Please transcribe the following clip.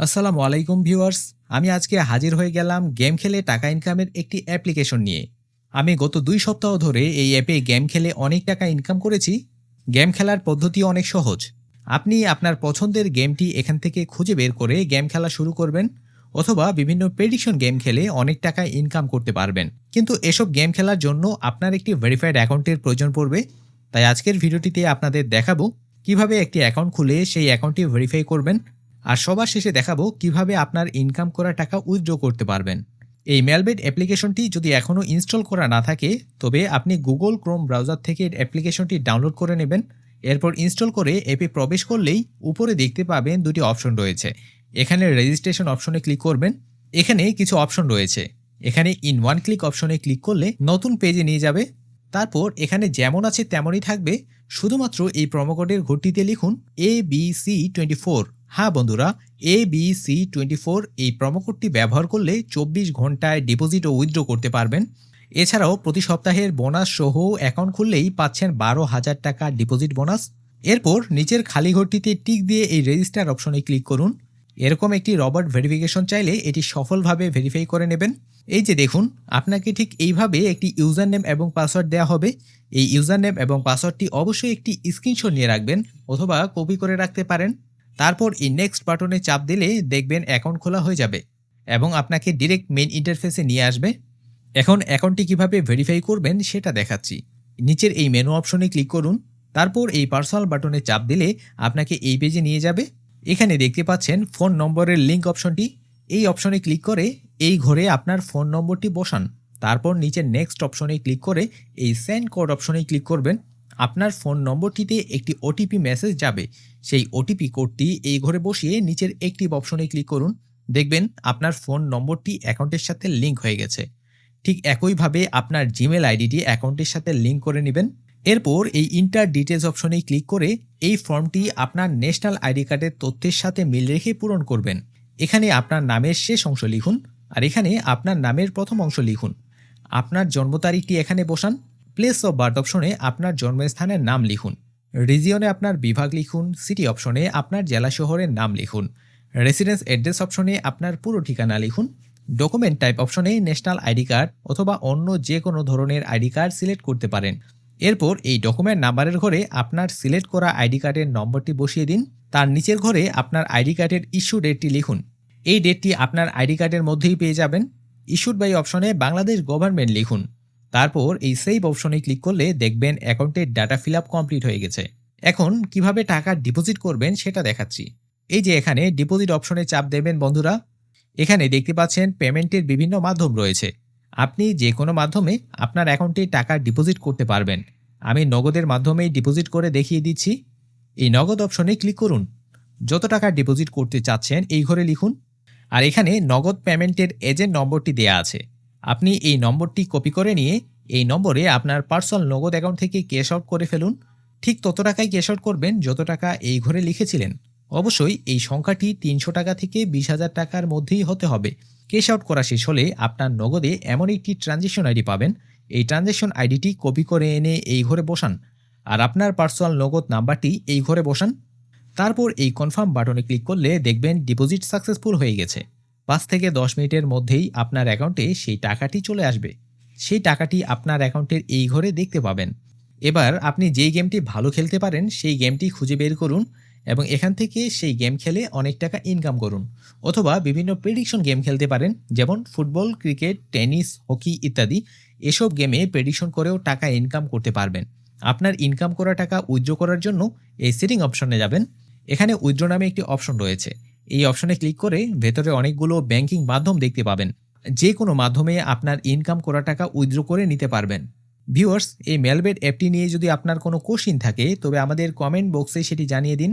আসসালামু আলাইকুম ভিউয়ার্স। আমি আজকে হাজির হয়ে গেলাম গেম খেলে টাকা ইনকামের একটি অ্যাপ্লিকেশন নিয়ে। আমি গত ২ সপ্তাহ ধরে এই অ্যাপে গেম খেলে অনেক টাকা ইনকাম করেছি। গেম খেলার পদ্ধতি অনেক সহজ। আপনি আপনার পছন্দের গেমটি এখান থেকে খুঁজে বের করে গেম খেলা শুরু করবেন, অথবা বিভিন্ন প্রেডিকশন গেম খেলে অনেক টাকা ইনকাম করতে পারবেন। কিন্তু এসব গেম খেলার জন্য আপনার একটি ভেরিফাইড অ্যাকাউন্টের প্রয়োজন পড়বে। তাই আজকের ভিডিওটিতে আপনাদের দেখাবো কিভাবে একটি অ্যাকাউন্ট খুলে সেই অ্যাকাউন্টটি ভেরিফাই করবেন, আর সবার শেষে দেখাবো কিভাবে আপনার ইনকাম করা টাকা উইথড্র করতে পারবেন। এই মেলবেট অ্যাপ্লিকেশনটি যদি এখনও ইনস্টল করা না থাকে, তবে আপনি গুগল ক্রোম ব্রাউজার থেকে অ্যাপ্লিকেশনটি ডাউনলোড করে নেবেন। এরপর ইনস্টল করে অ্যাপে প্রবেশ করলেই উপরে দেখতে পাবেন দুটি অপশন রয়েছে। এখানে রেজিস্ট্রেশন অপশনে ক্লিক করবেন। এখানে কিছু অপশন রয়েছে। এখানে ইন ওয়ান ক্লিক অপশনে ক্লিক করলে নতুন পেজে নিয়ে যাবে। তারপর এখানে যেমন আছে তেমনই থাকবে, শুধুমাত্র এই প্রোমোকোডের ঘরটিতে লিখুন ABC24। হ্যাঁ বন্ধুরা, ABC24 এই প্রোমোকোডটি ব্যবহার করলে ২৪ ঘন্টায় ডিপোজিট ও উইথড্র করতে পারবেন। এছাড়াও প্রতি সপ্তাহের বোনাস সহ অ্যাকাউন্ট খুললেই পাচ্ছেন ১২,০০০ টাকা ডিপোজিট বোনাস। এরপর নিচের খালি ঘরটিতে টিক দিয়ে এই রেজিস্টার অপশনে ক্লিক করুন। এরকম একটি রবার্ট ভেরিফিকেশন চাইলে এটি সফলভাবে ভেরিফাই করে নেবেন। এই যে দেখুন, আপনাকে ঠিক এইভাবে একটি ইউজার নেম এবং পাসওয়ার্ড দেওয়া হবে। এই ইউজার নেম এবং পাসওয়ার্ডটি অবশ্যই একটি স্ক্রিনশট নিয়ে রাখবেন, অথবা কপি করে রাখতে পারেন। তারপর এই নেক্সট বাটনে চাপ দিলে দেখবেন অ্যাকাউন্ট খোলা হয়ে যাবে এবং আপনাকে ডিরেক্ট মেইন ইন্টারফেসে নিয়ে আসবে। এখন অ্যাকাউন্টটি কিভাবে ভেরিফাই করবেন সেটা দেখাচ্ছি। নিচের এই মেনু অপশনে ক্লিক করুন। তারপর এই পার্সোনাল বাটনে চাপ দিলে আপনাকে এই পেজে নিয়ে যাবে। এখানে দেখতে পাচ্ছেন ফোন নম্বরের লিঙ্ক অপশনটি। এই অপশনে ক্লিক করে এই ঘরে আপনার ফোন নম্বরটি বসান। তারপর নিচের নেক্সট অপশনে ক্লিক করে এই সেন্ড কোড অপশনে ক্লিক করবেন। আপনার ফোন নম্বরটিতে একটি ওটিপি মেসেজ যাবে। সেই ওটিপি কোডটি এই ঘরে বসিয়ে নিচের অ্যাক্টিভ অপশনে ক্লিক করুন। দেখবেন আপনার ফোন নম্বরটি অ্যাকাউন্টের সাথে লিঙ্ক হয়ে গেছে। ঠিক একইভাবে আপনার জিমেল আইডিটি অ্যাকাউন্টের সাথে লিঙ্ক করে নেবেন। এরপর এই ইন্টার ডিটেলস অপশনে ক্লিক করে এই ফর্মটি আপনার ন্যাশনাল আইডি কার্ডের তথ্যের সাথে মিল রেখে পূরণ করবেন। এখানে আপনার নামের শেষ অংশ লিখুন, আর এখানে আপনার নামের প্রথম অংশ লিখুন। আপনার জন্ম তারিখটি এখানে বসান। প্লেস অফ বার্থ অপশনে আপনার জন্মস্থানের নাম লিখুন। রিজিয়নে আপনার বিভাগ লিখুন। সিটি অপশনে আপনার জেলা শহরের নাম লিখুন। রেসিডেন্স অ্যাড্রেস অপশনে আপনার পুরো ঠিকানা লিখুন। ডকুমেন্ট টাইপ অপশনে ন্যাশনাল আইডি কার্ড অথবা অন্য যে কোনো ধরনের আইডি কার্ড সিলেক্ট করতে পারেন। এরপর এই ডকুমেন্ট নাম্বারের ঘরে আপনার সিলেক্ট করা আইডি কার্ডের নম্বরটি বসিয়ে দিন। তার নিচের ঘরে আপনার আইডি কার্ডের ইস্যু ডেটটি লিখুন। এই ডেটটি আপনার আইডি কার্ডের মধ্যেই পেয়ে যাবেন। ইস্যুড বাই অপশনে বাংলাদেশ গভর্নমেন্ট লিখুন। তারপর এই সেভ অপশনে ক্লিক করলে দেখবেন অ্যাকাউন্টের ডাটা ফিল আপ কমপ্লিট হয়ে গেছে। এখন কিভাবে টাকা ডিপোজিট করবেন সেটা দেখাচ্ছি। এই যে এখানে ডিপোজিট অপশনে চাপ দেবেন বন্ধুরা। এখানে দেখতে পাচ্ছেন পেমেন্টের বিভিন্ন মাধ্যম রয়েছে। আপনি যে কোনো মাধ্যমে আপনার অ্যাকাউন্টে টাকা ডিপোজিট করতে পারবেন। আমি নগদের মাধ্যমেই ডিপোজিট করে দেখিয়ে দিচ্ছি। এই নগদ অপশনে ক্লিক করুন। যত টাকা ডিপোজিট করতে চাচ্ছেন এই ঘরে লিখুন। আর এখানে নগদ পেমেন্টের এজেন্ট নম্বরটি দেয়া আছে। আপনি এই নম্বরটি কপি করে নিয়ে এই নম্বরে আপনার পার্সোনাল নগদ অ্যাকাউন্ট থেকে ক্যাশ আউট করে ফেলুন। ঠিক তত টাকাই ক্যাশ আউট করবেন যত টাকা এই ঘরে লিখেছিলেন। অবশ্যই এই সংখ্যাটি ৩০০ টাকা থেকে ২০,০০০ টাকার মধ্যেই হতে হবে। ক্যাশ আউট করা শেষ হলে আপনার নগদে এমন একটি ট্রানজ্যাকশন আইডি পাবেন। এই ট্রানজ্যাকশন আইডিটি কপি করে এনে এই ঘরে বসান, আর আপনার পার্সোনাল নগদ নাম্বারটি এই ঘরে বসান। তারপর এই কনফার্ম বাটনে ক্লিক করলে দেখবেন ডিপোজিট সাকসেসফুল হয়ে গেছে। ৫ থেকে ১০ মিনিটের মধ্যেই আপনার অ্যাকাউন্টে সেই টাকাটি চলে আসবে। সেই টাকাটি আপনার অ্যাকাউন্টের এই ঘরে দেখতে পাবেন। এবার আপনি যেই গেমটি ভালো খেলতে পারেন সেই গেমটি খুঁজে বের করুন এবং এখান থেকে সেই গেম খেলে অনেক টাকা ইনকাম করুন। অথবা বিভিন্ন প্রেডিকশন গেম খেলতে পারেন, যেমন ফুটবল, ক্রিকেট, টেনিস, হকি ইত্যাদি। এসব গেমে প্রেডিকশন করেও টাকা ইনকাম করতে পারবেন। আপনার ইনকাম করা টাকা উইথড্র করার জন্য এই সেটিং অপশনে যাবেন। এখানে উইথড্র নামে একটি অপশন রয়েছে। এই অপশনে ক্লিক করে ভেতরে অনেকগুলো ব্যাংকিং মাধ্যম দেখতে পাবেন। যে কোনো মাধ্যমে আপনার ইনকাম করা টাকা উইথড্র করে নিতে পারবেন। ভিউয়ার্স, এই মেলবেট অ্যাপটি নিয়ে যদি আপনার কোনো কোশ্চিন থাকে তবে আমাদের কমেন্ট বক্সে সেটি জানিয়ে দিন।